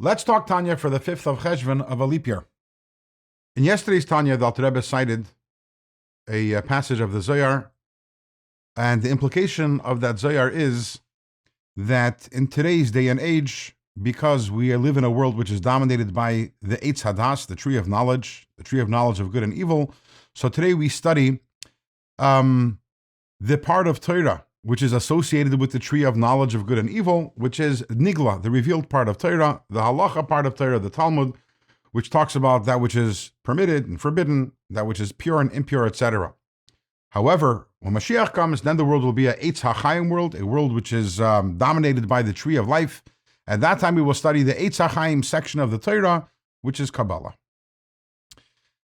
Let's talk Tanya for the 5th of Cheshvan of a leap year. In yesterday's Tanya, the Alter Rebbe cited a passage of the Zohar, and the implication of that Zohar is that in today's day and age, because we live in a world which is dominated by the Eitz Hadas, the tree of knowledge of good and evil, so today we study the part of Torah which is associated with the tree of knowledge of good and evil, which is Nigla, the revealed part of Torah, the halacha part of Torah, the Talmud, which talks about that which is permitted and forbidden, that which is pure and impure, etc. However, when Mashiach comes, then the world will be a Eitz HaChaim world, a world which is dominated by the tree of life. At that time, we will study the Eitz HaChaim section of the Torah, which is Kabbalah.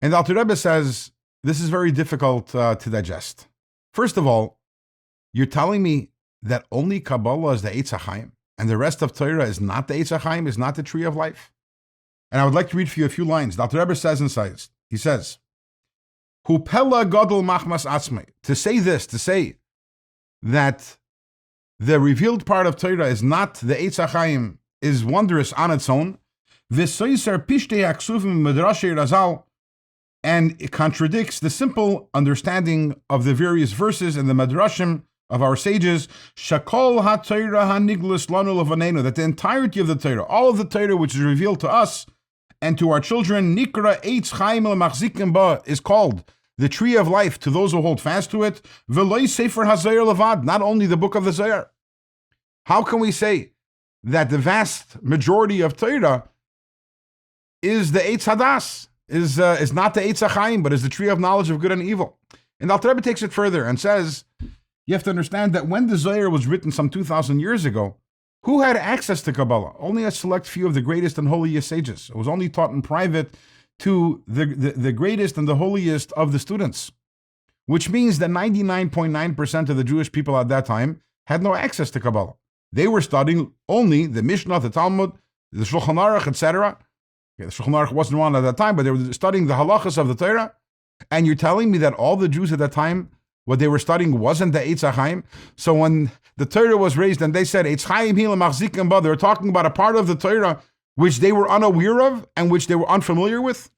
And the Alter Rebbe says, this is very difficult to digest. First of all, you're telling me that only Kabbalah is the Eitz HaChaim, and the rest of Torah is not the Eitz HaChaim, is not the tree of life? And I would like to read for you a few lines. The Alter Rebbe says inside, he says, Hu pella gadol machmas atzmei. To say that the revealed part of Torah is not the Eitz HaChaim is wondrous on its own. V'soiser pishtei haksuvim medrashei razal, and it contradicts the simple understanding of the various verses in the Madrashim of our sages, Shakol ha-Torah ha-niglis lanu levanenu, that the entirety of the Torah, all of the Torah which is revealed to us and to our children, Nikra Eitz Chaim el-Machzikim ba, is called the tree of life to those who hold fast to it, V'loi Sefer HaZohar levad, not only the book of the Zohar. How can we say that the vast majority of Torah is the Eitz Hadas, is not the Eitz HaChaim, but is the tree of knowledge of good and evil? And the Alter Rebbe takes it further and says, you have to understand that when the Zohar was written some 2,000 years ago, who had access to Kabbalah? Only a select few of the greatest and holiest sages. It was only taught in private to the greatest and the holiest of the students, which means that 99.9% of the Jewish people at that time had no access to Kabbalah. They were studying only the Mishnah, the Talmud, the Shulchan Aruch, etc. The Shulchan Aruch wasn't around at that time, but they were studying the halachas of the Torah. And you're telling me that all the Jews at that time, what they were studying wasn't the Eitz HaChaim? So when the Torah was raised and they said, Eitz Chaim hi l'machzikim ba, they were talking about a part of the Torah which they were unaware of and which they were unfamiliar with.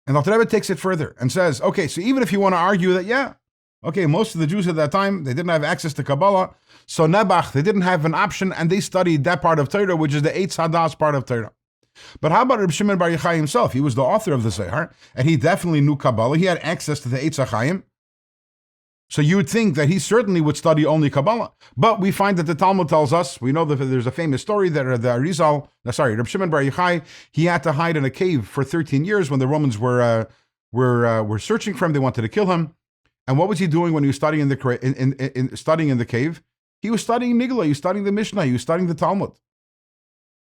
And the Alter Rebbe takes it further and says, okay, so even if you want to argue that, most of the Jews at that time, they didn't have access to Kabbalah, so Nebuch, they didn't have an option and they studied that part of Torah, which is the Eitz Hadas part of Torah. But how about Reb Shimon Bar Yochai himself? He was the author of the Zohar, and he definitely knew Kabbalah. He had access to the Eitz HaChaim. So you would think that he certainly would study only Kabbalah. But we find that the Talmud tells us, we know that there's a famous story that Reb Shimon Bar Yochai, he had to hide in a cave for 13 years when the Romans were searching for him. They wanted to kill him. And what was he doing when he was studying in the cave? He was studying Nigla, he was studying the Mishnah, he was studying the Talmud.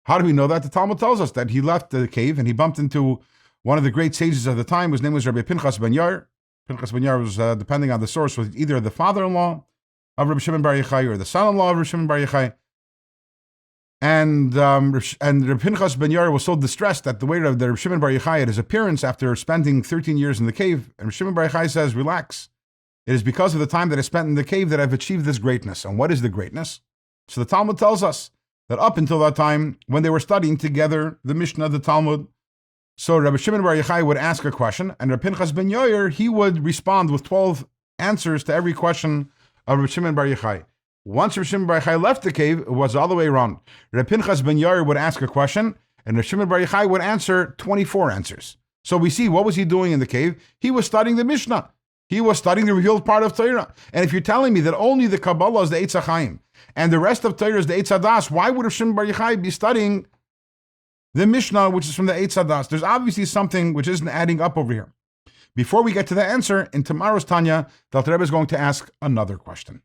How do we know that? The Talmud tells us that he left the cave and he bumped into one of the great sages of the time. His name was Rabbi Pinchas ben Yair. Pinchas ben Yair was, depending on the source, was either the father-in-law of Rabbi Shimon Bar Yochai or the son-in-law of Rabbi Shimon Bar Yochai. And Rabbi Pinchas ben Yair was so distressed at the way that Rabbi Shimon Bar Yochai had his appearance after spending 13 years in the cave. And Rabbi Shimon Bar Yochai says, relax. It is because of the time that I spent in the cave that I've achieved this greatness. And what is the greatness? So the Talmud tells us that up until that time, when they were studying together the Mishnah, the Talmud, so Rabbi Shimon Bar Yochai would ask a question, and Rabbi Pinchas ben Yair, he would respond with 12 answers to every question of Rabbi Shimon Bar Yochai. Once Rabbi Shimon Bar Yochai left the cave, it was all the way around. Rabbi Pinchas ben Yair would ask a question, and Rabbi Shimon Bar Yochai would answer 24 answers. So we see, what was he doing in the cave? He was studying the Mishnah. He was studying the revealed part of Torah. And if you're telling me that only the Kabbalah is the Eitz HaChaim, and the rest of Torah is the Eitz Hadas, why would Rabbi Shimon Bar Yochai be studying the Mishnah, which is from the Eitz Hadas? There's obviously something which isn't adding up over here. Before we get to the answer, in tomorrow's Tanya, the Alter Rebbe is going to ask another question.